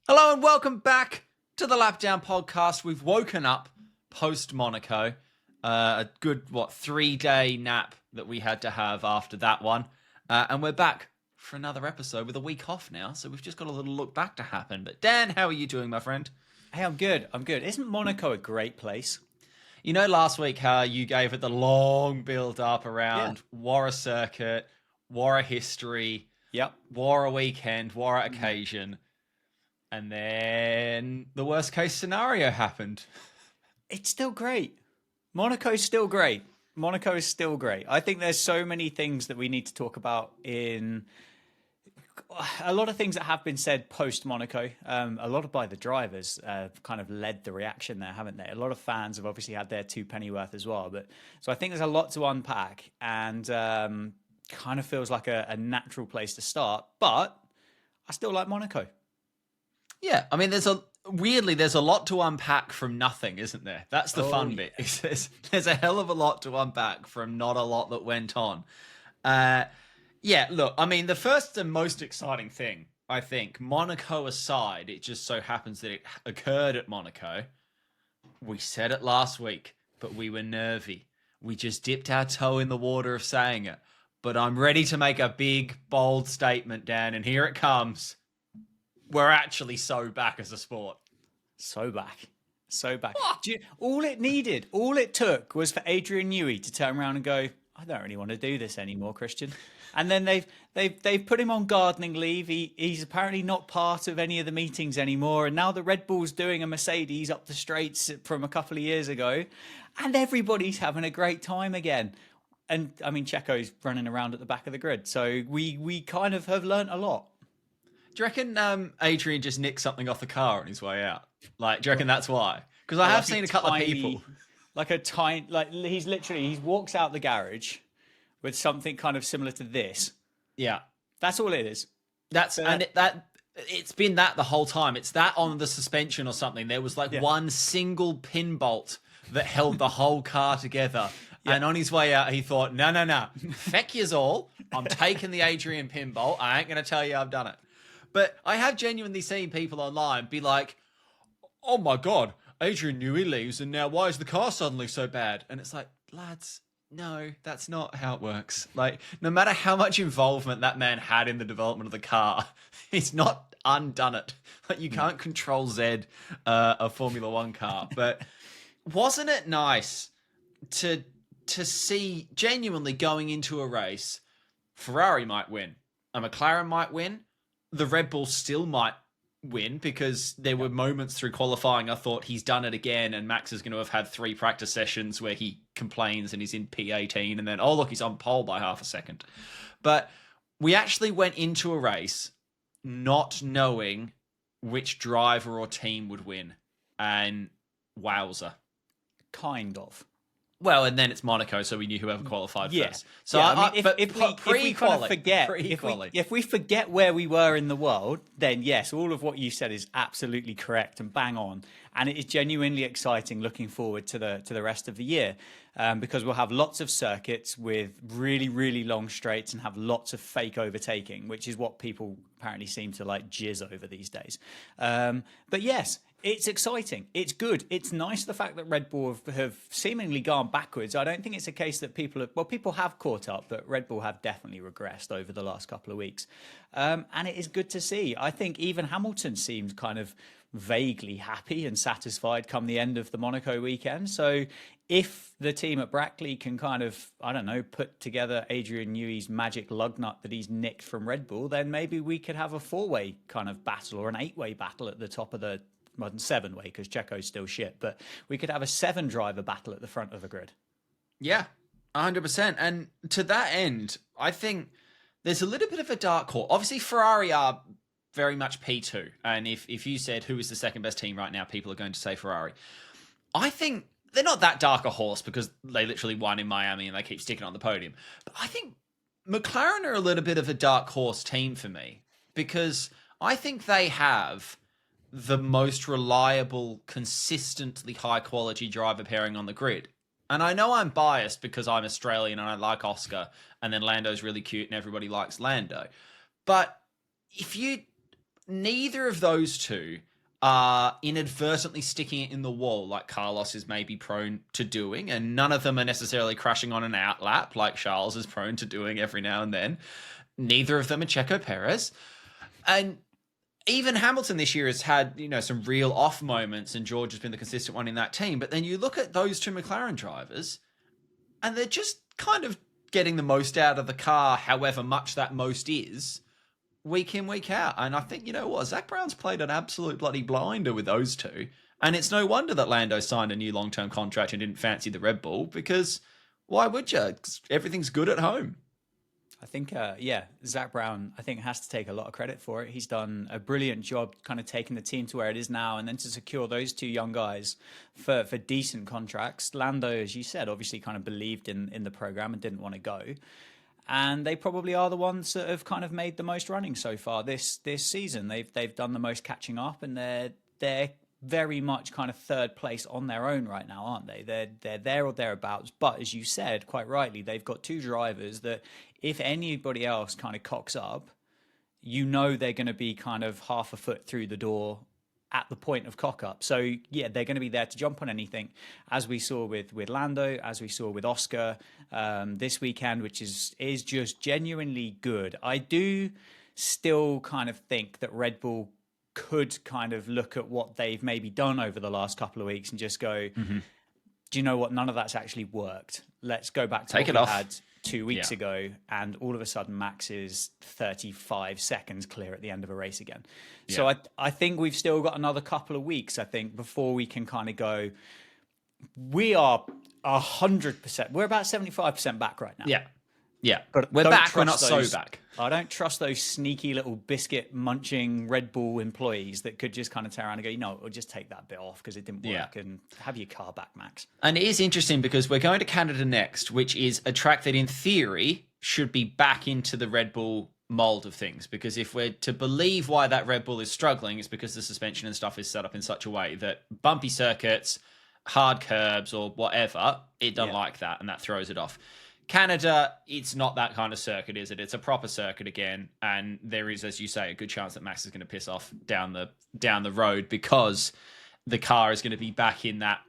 Hello and welcome back to the Lapdown podcast. We've woken up post Monaco. A good, 3-day nap that we had to have after that one. And we're back for another episode with a week off now. So we've just got a little look back to happen. But Dan, how are you doing, my friend? Hey, I'm good. Isn't Monaco a great place? You know last week how you gave it the long build up around Yeah. war a circuit, war a history, Yep. war a weekend, war a occasion. And then the worst case scenario happened. It's still great. Monaco's still great. Monaco is still great. I think there's so many things that we need to talk about in a lot of things that have been said post Monaco. A lot of by the drivers kind of led the reaction there, haven't they? A lot of fans have obviously had their two penny worth as well. But so I think there's a lot to unpack, and kind of feels like a natural place to start. But I still like Monaco. Yeah, I mean, there's a lot to unpack from nothing, isn't there? That's the fun Yeah. bit. There's a hell of a lot to unpack from not a lot that went on. Yeah, look, I mean, the first and most exciting thing, I think, Monaco aside, it just so happens that it occurred at Monaco. We said it last week, but we were nervy. We just dipped our toe in the water of saying it. But I'm ready to make a big, bold statement, Dan, and here it comes. We're actually so back as a sport. So back. So back. All it took was for Adrian Newey to turn around and go, I don't really want to do this anymore, Christian. And then they've put him on gardening leave. He's apparently not part of any of the meetings anymore. And now the Red Bull's doing a Mercedes up the straights from a couple of years ago. And everybody's having a great time again. And I mean, Checo's running around at the back of the grid. So we kind of have learnt a lot. Do you reckon Adrian just nicked something off the car on his way out? Like, do you reckon that's why? Because I have seen a couple of people. He walks out the garage with something kind of similar to this. Yeah. That's all it is. It's been that the whole time. It's that on the suspension or something. There was one single pin bolt that held the whole car together. Yeah. And on his way out, he thought, no. Feck yous all. I'm taking the Adrian pin bolt. I ain't going to tell you I've done it. But I have genuinely seen people online be like, oh my God, Adrian Newey leaves and now why is the car suddenly so bad? And it's like, lads, no, that's not how it works. Like, no matter how much involvement that man had in the development of the car, he's not undone it. Like, you can't control Z a Formula One car. But wasn't it nice to see genuinely going into a race, Ferrari might win, a McLaren might win, the Red Bull still might win because there were moments through qualifying I thought he's done it again and Max is going to have had 3 practice sessions where he complains and he's in P18 and then, oh, look, he's on pole by half a second. But we actually went into a race not knowing which driver or team would win. And wowzer. Kind of. Well, and then it's Monaco, so we knew whoever qualified first. So, yeah, if we forget where we were in the world, then yes, all of what you said is absolutely correct and bang on, and it is genuinely exciting. Looking forward to the rest of the year, because we'll have lots of circuits with really, really long straights and have lots of fake overtaking, which is what people apparently seem to like jizz over these days. But yes. It's exciting. It's good. It's nice the fact that Red Bull have seemingly gone backwards. I don't think it's a case that people have caught up, but Red Bull have definitely regressed over the last couple of weeks. And it is good to see. I think even Hamilton seemed kind of vaguely happy and satisfied come the end of the Monaco weekend. So if the team at Brackley can kind of, I don't know, put together Adrian Newey's magic lug nut that he's nicked from Red Bull, then maybe we could have a 4-way kind of battle or an 8-way battle at the top of the 7-way because Checo's still shit, but we could have a 7-driver battle at the front of the grid. Yeah, 100%. And to that end, I think there's a little bit of a dark horse. Obviously, Ferrari are very much P2. And if you said who is the second best team right now, people are going to say Ferrari. I think they're not that dark a horse because they literally won in Miami and they keep sticking on the podium. But I think McLaren are a little bit of a dark horse team for me because I think they have the most reliable, consistently high-quality driver pairing on the grid. And I know I'm biased because I'm Australian and I like Oscar, and then Lando's really cute and everybody likes Lando. But if you neither of those two are inadvertently sticking it in the wall like Carlos is maybe prone to doing, and none of them are necessarily crashing on an outlap like Charles is prone to doing every now and then. Neither of them are Checo Perez. And even Hamilton this year has had, some real off moments, and George has been the consistent one in that team. But then you look at those two McLaren drivers, and they're just kind of getting the most out of the car, however much that most is, week in, week out. And I think, Zach Brown's played an absolute bloody blinder with those two. And it's no wonder that Lando signed a new long-term contract and didn't fancy the Red Bull, because why would you? 'Cause everything's good at home. I think, Zach Brown, I think, has to take a lot of credit for it. He's done a brilliant job kind of taking the team to where it is now, and then to secure those two young guys for decent contracts. Lando, as you said, obviously kind of believed in the program and didn't want to go. And they probably are the ones that have kind of made the most running so far this season. They've done the most catching up, and they're very much kind of third place on their own right now, aren't they? They're there or thereabouts. But as you said quite rightly, they've got two drivers that if anybody else kind of cocks up, they're going to be kind of half a foot through the door at the point of cock up. So yeah, they're going to be there to jump on anything, as we saw with Lando, as we saw with Oscar this weekend, which is just genuinely good. I do still kind of think that Red Bull could kind of look at what they've maybe done over the last couple of weeks and just go, do you know what? None of that's actually worked. Let's go back to what we had 2 weeks ago, and all of a sudden Max is 35 seconds clear at the end of a race again. Yeah. So I think we've still got another couple of weeks, I think, before we can kind of go, we are 100%, we're about 75% back right now. Yeah, but we're back, we're not so back. I don't trust those sneaky little biscuit munching Red Bull employees that could just kind of turn around and go, we'll just take that bit off because it didn't work, and have your car back, Max. And it is interesting because we're going to Canada next, which is a track that in theory should be back into the Red Bull mold of things. Because if we're to believe why that Red Bull is struggling, it's because the suspension and stuff is set up in such a way that bumpy circuits, hard curbs or whatever, it doesn't like that, and that throws it off. Canada, it's not that kind of circuit, is it? It's a proper circuit again, and there is, as you say, a good chance that Max is going to piss off down the road because the car is going to be back in that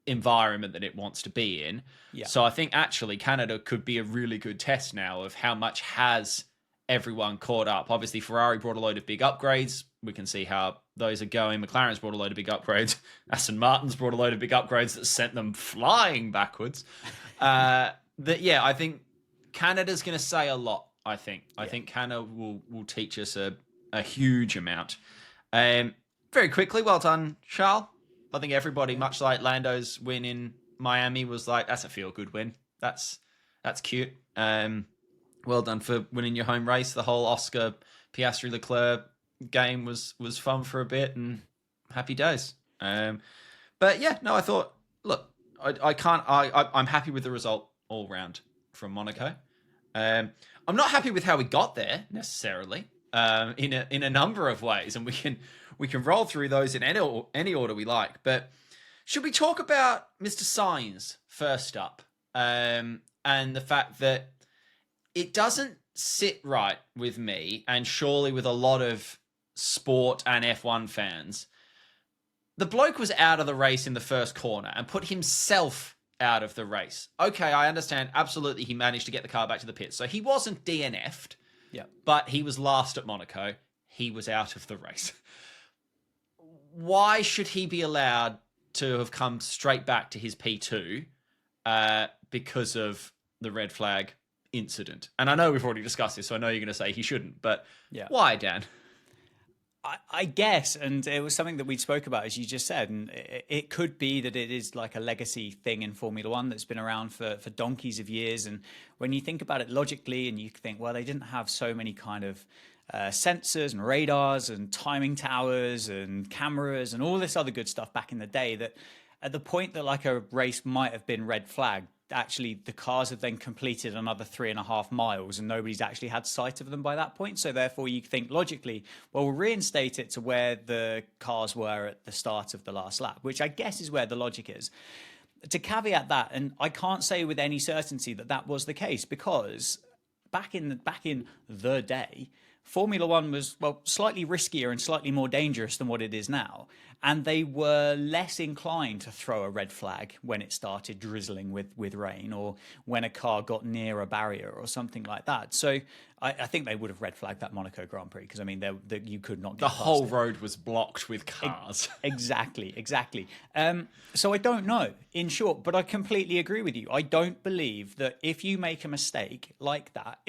environment that it wants to be in. Yeah. So I think actually Canada could be a really good test now of how much has everyone caught up. Obviously, Ferrari brought a load of big upgrades. We can see how those are going. McLaren's brought a load of big upgrades. Aston Martin's brought a load of big upgrades that sent them flying backwards. I think Canada's going to say a lot. I think Canada will teach us a huge amount. Very quickly, well done, Charles. I think everybody, much like Lando's win in Miami, was like, that's a feel-good win. That's cute. Well done for winning your home race. The whole Oscar Piastri Leclerc game was fun for a bit, and happy days. I thought, look, I'm happy with the result all round from Monaco. I'm not happy with how we got there necessarily, in a number of ways, and we can roll through those in any order we like. But should we talk about Mr. Sainz first up, and the fact that it doesn't sit right with me, and surely with a lot of sport and F1 fans. The bloke was out of the race in the first corner and put himself out of the race. Okay, I understand. Absolutely, he managed to get the car back to the pits. So he wasn't DNF'd, but he was last at Monaco. He was out of the race. Why should he be allowed to have come straight back to his P2 because of the red flag incident? And I know we've already discussed this, so I know you're going to say he shouldn't, but why, Dan? I guess, and it was something that we spoke about, as you just said, and it could be that it is like a legacy thing in Formula One that's been around for donkeys of years. And when you think about it logically, and you think, well, they didn't have so many kind of sensors and radars and timing towers and cameras and all this other good stuff back in the day, that at the point that like a race might have been red flagged, actually the cars have then completed another 3.5 miles and nobody's actually had sight of them by that point. So therefore you think logically, well, we'll reinstate it to where the cars were at the start of the last lap, which I guess is where the logic is. To caveat that, and I can't say with any certainty that was the case, because back in the day, Formula One was, well, slightly riskier and slightly more dangerous than what it is now. And they were less inclined to throw a red flag when it started drizzling with rain, or when a car got near a barrier or something like that. So I think they would have red flagged that Monaco Grand Prix, because, I mean, you could not get The past whole it. road was blocked with cars. Exactly. So I don't know, in short, but I completely agree with you. I don't believe that if you make a mistake like that,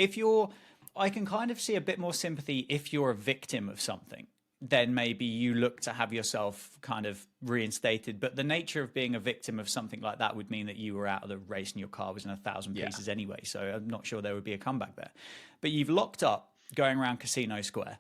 I can kind of see a bit more sympathy if you're a victim of something. Then maybe you look to have yourself kind of reinstated. But the nature of being a victim of something like that would mean that you were out of the race and your car was in 1,000 pieces anyway. So I'm not sure there would be a comeback there. But you've locked up going around Casino Square.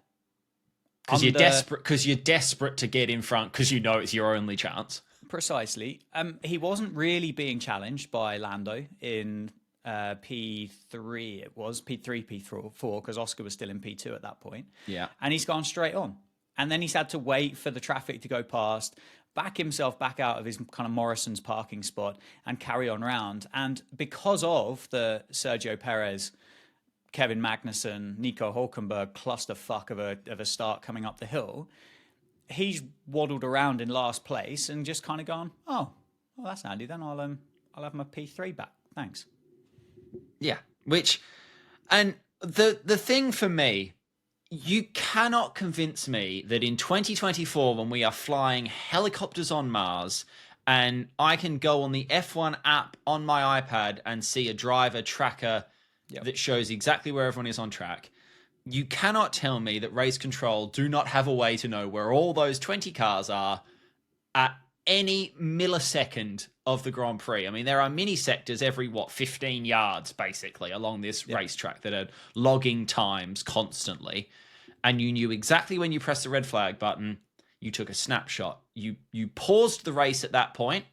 Because you're desperate to get in front, because you know it's your only chance. Precisely. He wasn't really being challenged by Lando in P3. It was P3, P4, because Oscar was still in P2 at that point. Yeah. And he's gone straight on. And then he's had to wait for the traffic to go past, back himself back out of his kind of Morrison's parking spot, and carry on round. And because of the Sergio Perez, Kevin Magnussen, Nico Hulkenberg clusterfuck of a start coming up the hill, he's waddled around in last place and just kind of gone, oh, well, that's handy then. I'll have my P3 back. Thanks. Yeah. And the thing for me, you cannot convince me that in 2024, when we are flying helicopters on Mars, and I can go on the F1 app on my iPad and see a driver tracker that shows exactly where everyone is on track, you cannot tell me that race control do not have a way to know where all those 20 cars are at any millisecond of the Grand Prix. I mean, there are mini sectors every, 15 yards, basically, along this racetrack that are logging times constantly. And you knew exactly when you pressed the red flag button, you took a snapshot. You paused the race at that point.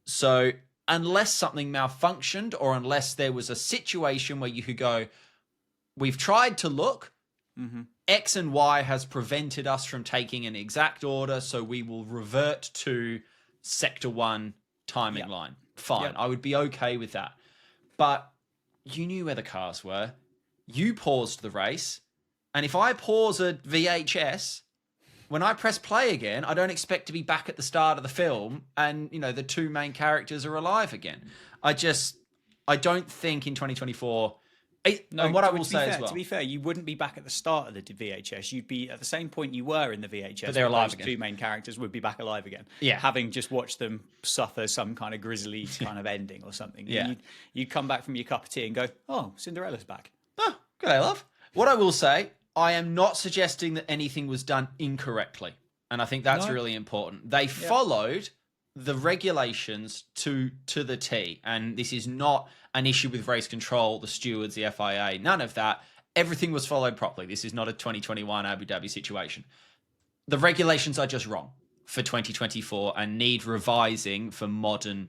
So unless something malfunctioned, or unless there was a situation where you could go, we've tried to look, X and Y has prevented us from taking an exact order, so we will revert to Sector 1 timing line. Fine, I would be okay with that. But you knew where the cars were. You paused the race. And if I pause a VHS, when I press play again, I don't expect to be back at the start of the film and, the two main characters are alive again. I don't think in 2024... and what I will say as well, to be fair, you wouldn't be back at the start of the VHS. You'd be at the same point you were in the VHS. But they're alive those again. Two main characters would be back alive again. Yeah. Having just watched them suffer some kind of grisly kind of ending or something. Yeah. You'd come back from your cup of tea and go, oh, Cinderella's back. Oh, good day, love. What I will say, I am not suggesting that anything was done incorrectly. And I think that's really important. They followed the regulations to the T. And this is not an issue with race control, the stewards, the FIA, none of that. Everything was followed properly. This is not a 2021 Abu Dhabi situation. The regulations are just wrong for 2024 and need revising for modern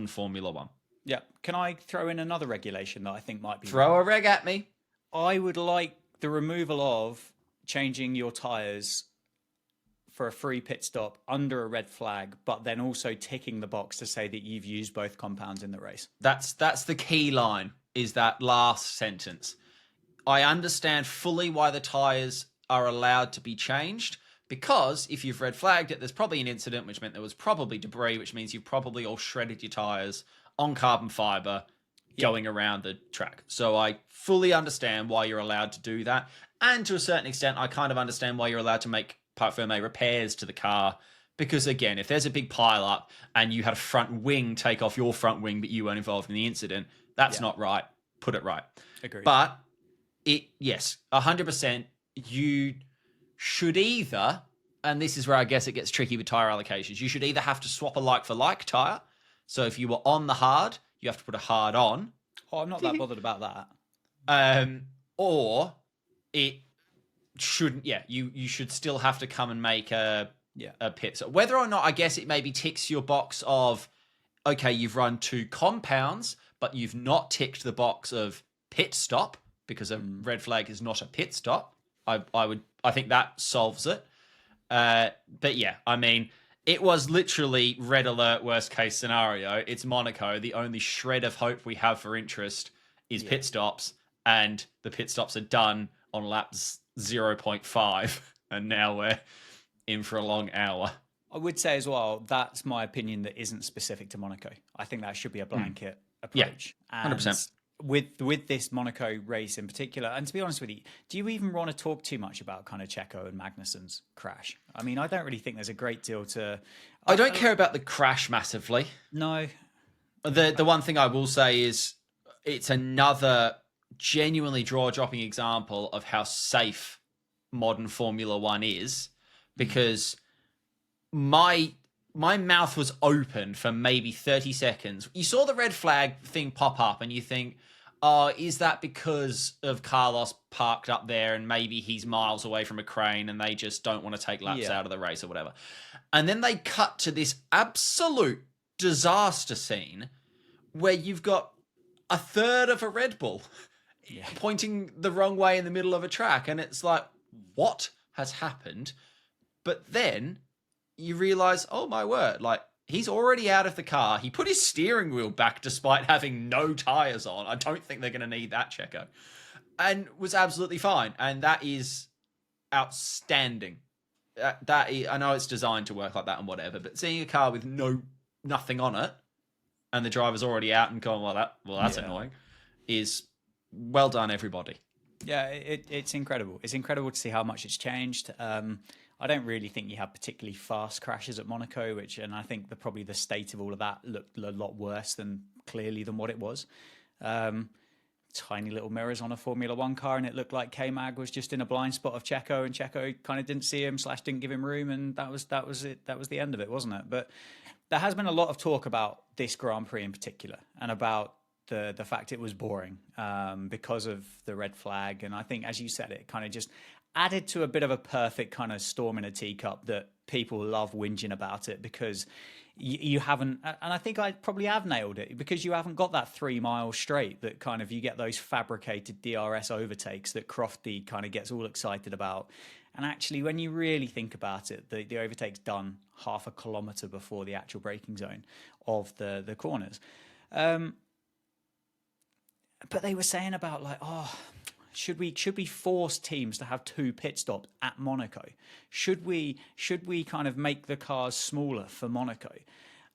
Formula One. Yeah. Can I throw in another regulation that I think might be Throw a reg at me. I would like the removal of changing your tyres for a free pit stop under a red flag, but then also ticking the box to say that you've used both compounds in the race. That's the key line, is that last sentence. I understand fully why the tyres are allowed to be changed, because if you've red flagged it, there's probably an incident, which meant there was probably debris, which means you've probably all shredded your tyres on carbon fibre going around the track. So I fully understand why you're allowed to do that. And to a certain extent, I kind of understand why you're allowed to make part firme repairs to the car, because again, if there's a big pile up and you had a front wing take off your front wing but you weren't involved in the incident, that's not right. Put it right. Agreed. But 100%, you should either, and this is where I guess it gets tricky with tyre allocations, you should either have to swap a like for like tyre. So if you were on the hard, you have to put a hard on. Oh, I'm not that bothered about that. Or it shouldn't. You should still have to come and make a pit. So whether or not, I guess it maybe ticks your box of, okay, you've run two compounds, but you've not ticked the box of pit stop, because a red flag is not a pit stop. I think that solves it. But yeah, I mean, it was literally red alert, worst case scenario. It's Monaco. The only shred of hope we have for interest is pit stops, and the pit stops are done on laps 0.5, and now we're in for a long hour. I would say as well, that's my opinion that isn't specific to Monaco. I think that should be a blanket approach. Yeah, 100%. And with this Monaco race in particular, and to be honest with you, do you even want to talk too much about kind of Checo and Magnussen's crash? I mean, I don't really think there's a great deal to... I don't care about the crash massively. No. The one thing I will say is it's another genuinely draw-dropping example of how safe modern Formula One is, because my mouth was open for maybe 30 seconds. You saw the red flag thing pop up and you think, oh, is that because of Carlos parked up there and maybe he's miles away from a crane and they just don't want to take laps out of the race or whatever? And then they cut to this absolute disaster scene where you've got a third of a Red Bull pointing the wrong way in the middle of a track. And it's like, what has happened? But then you realize, oh my word, like he's already out of the car. He put his steering wheel back despite having no tires on. I don't think they're going to need that, Checo. And was absolutely fine. And that is outstanding. I know it's designed to work like that and whatever, but seeing a car with nothing on it and the driver's already out and going, that's annoying, is well done, everybody. Yeah, it's incredible. It's incredible to see how much it's changed. I don't really think you had particularly fast crashes at Monaco, and I think probably the state of all of that looked a lot worse than what it was. Tiny little mirrors on a Formula One car, and it looked like K-Mag was just in a blind spot of Checo, and Checo kind of didn't see him / didn't give him room, and that was it. That was the end of it, wasn't it? But there has been a lot of talk about this Grand Prix in particular, and about the fact it was boring because of the red flag. And I think, as you said, it kind of just added to a bit of a perfect kind of storm in a teacup that people love whinging about it because you haven't, and I think I probably have nailed it, because you haven't got that 3 mile straight that kind of you get those fabricated DRS overtakes that Crofty kind of gets all excited about. And actually, when you really think about it, the overtake's done half a kilometre before the actual braking zone of the corners. But they were saying about like, should we force teams to have 2 pit stops at Monaco? Should we kind of make the cars smaller for Monaco?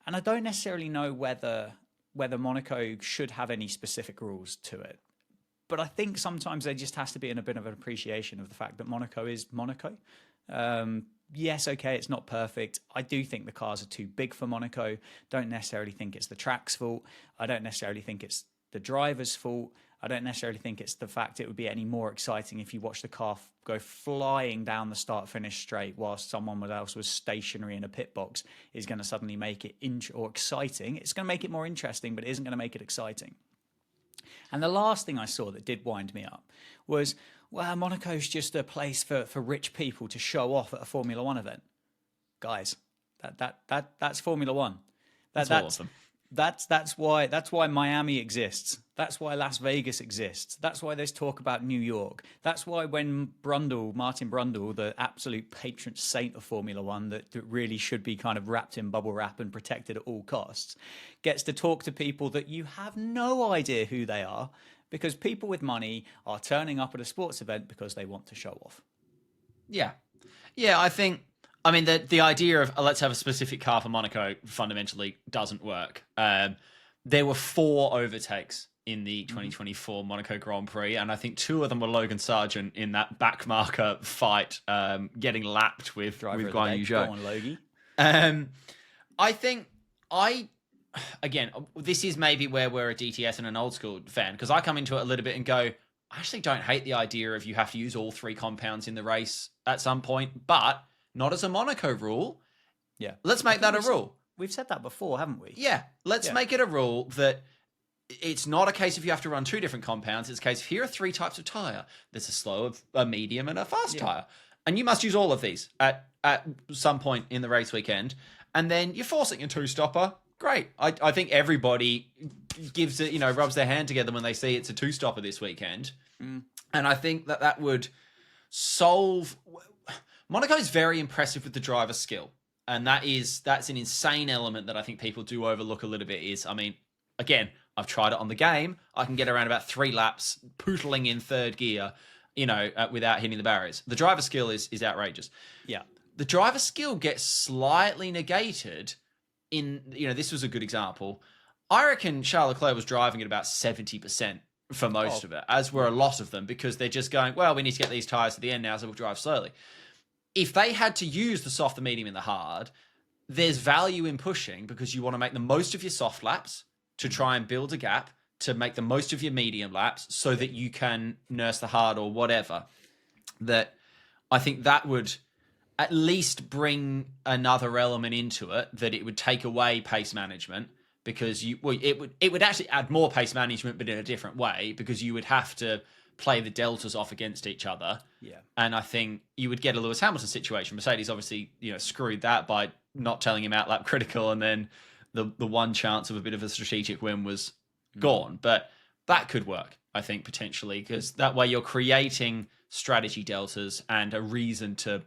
And I don't necessarily know whether Monaco should have any specific rules to it. But I think sometimes there just has to be a bit of an appreciation of the fact that Monaco is Monaco. Yes, okay, it's not perfect. I do think the cars are too big for Monaco. Don't necessarily think it's the track's fault. I don't necessarily think it's the driver's fault. I don't necessarily think it's the fact it would be any more exciting if you watch the car go flying down the start-finish straight whilst someone else was stationary in a pit box is going to suddenly make it exciting. It's going to make it more interesting, but it isn't going to make it exciting. And the last thing I saw that did wind me up was, well, Monaco's just a place for rich people to show off at a Formula One event. Guys, that's Formula One. That's awesome. That's why Miami exists. That's why Las Vegas exists. That's why there's talk about New York. That's why when Martin Brundle, the absolute patron saint of Formula One that really should be kind of wrapped in bubble wrap and protected at all costs, gets to talk to people that you have no idea who they are, because people with money are turning up at a sports event because they want to show off. Yeah. I mean, the idea of let's have a specific car for Monaco fundamentally doesn't work. There were 4 overtakes in the 2024 Monaco Grand Prix, and I think 2 of them were Logan Sargent in that backmarker fight, getting lapped with Guan Yu Zhou. Go on, Logie. I think again, this is maybe where we're a DTS and an old school fan, because I come into it a little bit and go, I actually don't hate the idea of you have to use all 3 compounds in the race at some point, but not as a Monaco rule. Yeah. Let's make that a rule. We've said that before, haven't we? Yeah. Let's make it a rule that it's not a case if you have to run 2 different compounds. It's a case of here are 3 types of tyre. There's a slow, a medium, and a fast tyre. And you must use all of these at some point in the race weekend. And then you're forcing a 2-stopper. Great. I think everybody gives it, rubs their hand together when they see it's a 2-stopper this weekend. And I think that would solve... Monaco is very impressive with the driver's skill. And that's an insane element that I think people do overlook a little bit is, I mean, again, I've tried it on the game. I can get around about 3 laps, pootling in 3rd gear without hitting the barriers. The driver skill is outrageous. Yeah. The driver skill gets slightly negated in, this was a good example. I reckon Charles Leclerc was driving at about 70% for most of it, as were a lot of them, because they're just going, well, we need to get these tyres to the end now, so we'll drive slowly. If they had to use the soft, the medium, and the hard, there's value in pushing because you want to make the most of your soft laps to try and build a gap, to make the most of your medium laps so that you can nurse the hard or whatever. That I think that would at least bring another element into it, that it would take away pace management, because it would actually add more pace management, but in a different way, because you would have to play the deltas off against each other. Yeah. And I think you would get a Lewis Hamilton situation. Mercedes obviously, screwed that by not telling him out lap critical, and then the one chance of a bit of a strategic win was gone. But that could work, I think, potentially, because that way you're creating strategy deltas and a reason to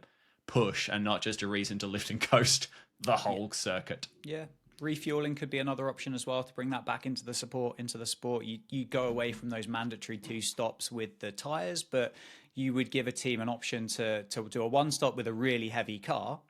push, and not just a reason to lift and coast the whole circuit. Yeah. Refueling could be another option as well, to bring that back into the sport. You go away from those mandatory 2 stops with the tyres, but you would give a team an option to do a 1 stop with a really heavy car,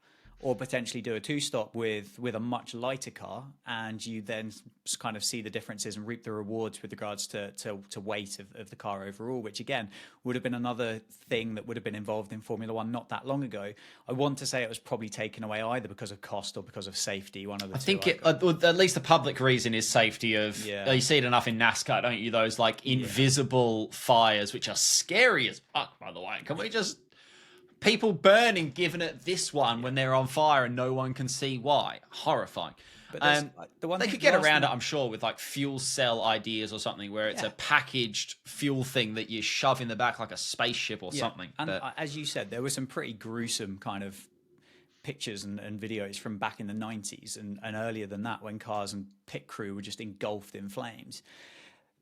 or potentially do a 2 stop with a much lighter car, and you then kind of see the differences and reap the rewards with regards to weight of the car overall, which again would have been another thing that would have been involved in Formula One not that long ago. I want to say it was probably taken away either because of cost or because of safety. One of the two. I think at least the public reason is safety of, you see it enough in NASCAR, don't you? Those like invisible fires, which are scary as fuck, by the way. Can we just... People burning, giving it this one when they're on fire and no one can see why. Horrifying. But they could get around it, I'm sure, with like fuel cell ideas or something, where it's a packaged fuel thing that you shove in the back like a spaceship or something. And as you said, there were some pretty gruesome kind of pictures and videos from back in the 90s and earlier than that, when cars and pit crew were just engulfed in flames.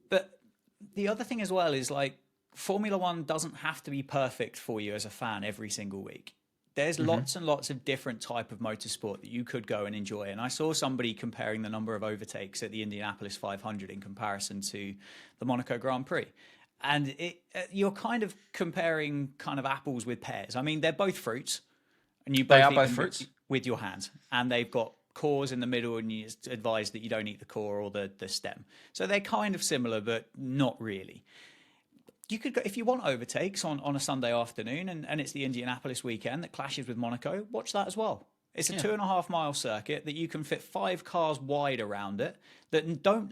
But the other thing as well is, like, Formula One doesn't have to be perfect for you as a fan every single week. There's lots and lots of different type of motorsport that you could go and enjoy. And I saw somebody comparing the number of overtakes at the Indianapolis 500 in comparison to the Monaco Grand Prix. And you're kind of comparing kind of apples with pears. I mean, they're both fruits, and you both eat them fruits with your hands, and they've got cores in the middle, and you advise that you don't eat the core or the stem. So they're kind of similar, but not really. You could go, if you want overtakes on a Sunday afternoon, and it's the Indianapolis weekend that clashes with Monaco, watch that as well. It's a 2.5 mile circuit that you can fit 5 cars wide around it that don't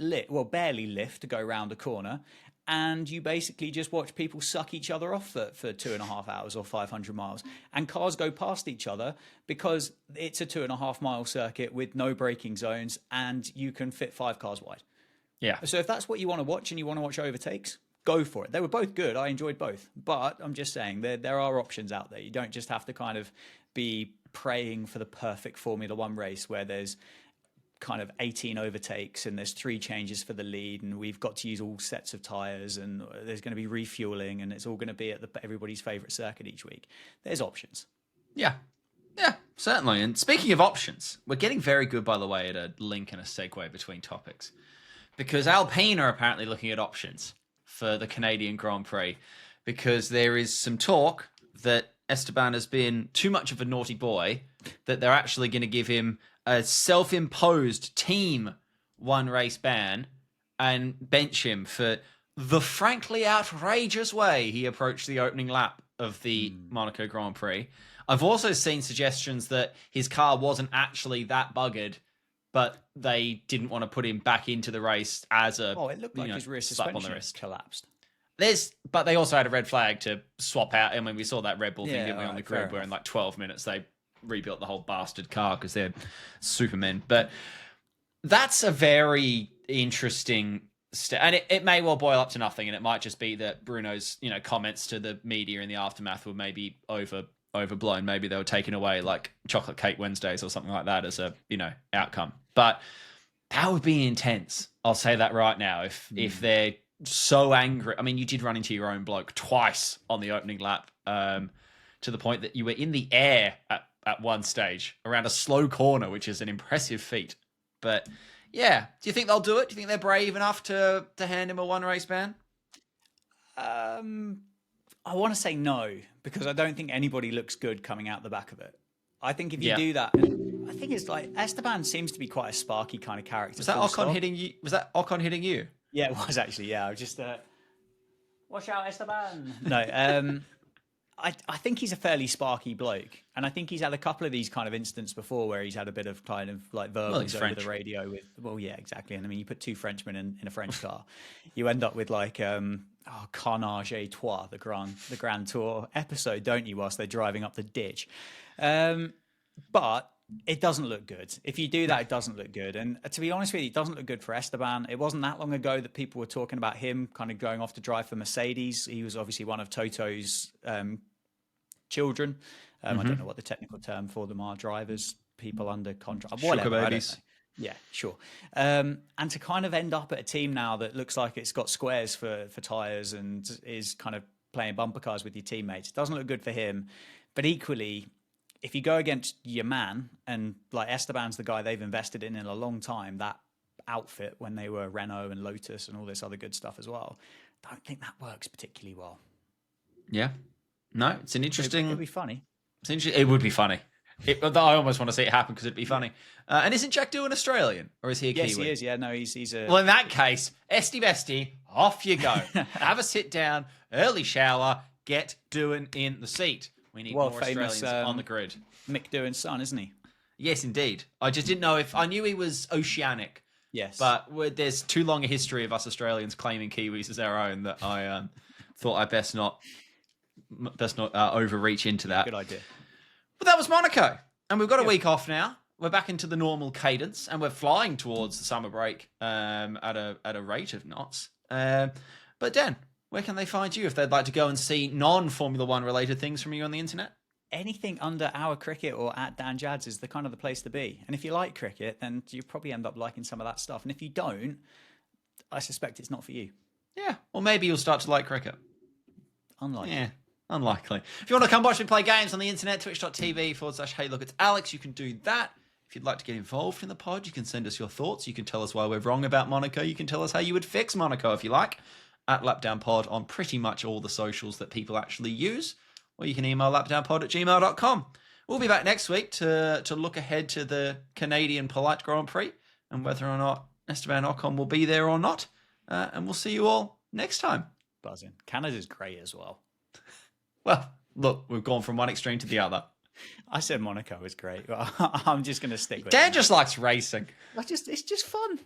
barely lift to go around a corner. And you basically just watch people suck each other off for 2.5 hours or 500 miles. And cars go past each other because it's a 2.5 mile circuit with no braking zones, and you can fit 5 cars wide. Yeah. So if that's what you want to watch, and you want to watch overtakes, go for it. They were both good. I enjoyed both. But I'm just saying, there are options out there. You don't just have to kind of be praying for the perfect Formula One race where there's kind of 18 overtakes and there's 3 changes for the lead, and we've got to use all sets of tyres, and there's going to be refueling, and it's all going to be at everybody's favourite circuit each week. There's options. Yeah, certainly. And speaking of options, we're getting very good, by the way, at a link and a segue between topics, because Alpine are apparently looking at options for the Canadian Grand Prix, because there is some talk that Esteban has been too much of a naughty boy, that they're actually going to give him a self-imposed team 1 race ban and bench him for the frankly outrageous way he approached the opening lap of the Monaco Grand Prix. I've also seen suggestions that his car wasn't actually that buggered, but they didn't want to put him back into the race as a it looked like his rear suspension collapsed. But they also had a red flag to swap out. I mean, we saw that Red Bull thing, didn't we, on the grid, where in like 12 minutes they rebuilt the whole bastard car because they're supermen. But that's a very interesting and it may well boil up to nothing, and it might just be that Bruno's comments to the media in the aftermath were maybe overblown. Maybe they were taken away like Chocolate Cake Wednesdays or something like that as a outcome. But that would be intense. I'll say that right now. If they're so angry, I mean, you did run into your own bloke twice on the opening lap, to the point that you were in the air at one stage around a slow corner, which is an impressive feat. But yeah, do you think they'll do it? Do you think they're brave enough to hand him a 1 race ban? I want to say no, because I don't think anybody looks good coming out the back of it. I think if you Yeah. do that, I think it's like Esteban seems to be quite a sparky kind of character. Was that full Ocon stop. hitting you? Was that Ocon hitting you? Yeah, it was actually. Yeah, I was just watch out, Esteban. No, I think he's a fairly sparky bloke, and I think he's had a couple of these kind of incidents before where he's had a bit of kind of like verbals over the radio with. Well, yeah, exactly. And I mean, you put two Frenchmen in a French car, you end up with like Carnage et Trois, the Grand Tour episode, don't you? Whilst they're driving up the ditch, but it doesn't look good. If you do that, it doesn't look good. And to be honest with you, it doesn't look good for Esteban. It wasn't that long ago that people were talking about him kind of going off to drive for Mercedes. He was obviously one of Toto's children. I don't know what the technical term for them are. Drivers, people under contract, whatever. Sugar babies. Yeah, sure. And to kind of end up at a team now that looks like it's got squares for tyres and is kind of playing bumper cars with your teammates, it doesn't look good for him. But equally, if you go against your man, and like Esteban's the guy they've invested in a long time, that outfit when they were Renault and Lotus and all this other good stuff as well, I don't think that works particularly well. Yeah. No, it's an interesting... It'd be funny. It would be funny. I almost want to see it happen because it'd be funny. And isn't Jack Doohan Australian? Or is he a Kiwi? Yes, he is. Yeah, no, he's a... Well, in that case, Esty Bestie, off you go. Have a sit down, early shower, get Doohan in the seat. We need more Australians on the grid. Mick Doohan's son, isn't he? Yes, indeed. I just didn't know if... I knew he was oceanic. Yes. But there's too long a history of us Australians claiming Kiwis as our own that I thought I best not overreach into that. Good idea. But that was Monaco. And we've got a week off now. We're back into the normal cadence, and we're flying towards the summer break at a rate of knots. But Dan, where can they find you if they'd like to go and see non-Formula One related things from you on the internet? Anything under Our Cricket or at Dan Jads is the kind of the place to be. And if you like cricket, then you probably end up liking some of that stuff. And if you don't, I suspect it's not for you. Yeah, or maybe you'll start to like cricket. Unlikely. Yeah, unlikely. If you want to come watch me play games on the internet, twitch.tv/Hey Look, it's Alex. You can do that. If you'd like to get involved in the pod, you can send us your thoughts. You can tell us why we're wrong about Monaco. You can tell us how you would fix Monaco if you like. At LapdownPod on pretty much all the socials that people actually use. Or you can email lapdownpod@gmail.com. We'll be back next week to look ahead to the Canadian Polite Grand Prix and whether or not Esteban Ocon will be there or not. And we'll see you all next time. Buzzing. Canada's great as well. Well, look, we've gone from one extreme to the other. I said Monaco is great. I'm just going to stick with it. Dan just likes racing. It's just fun.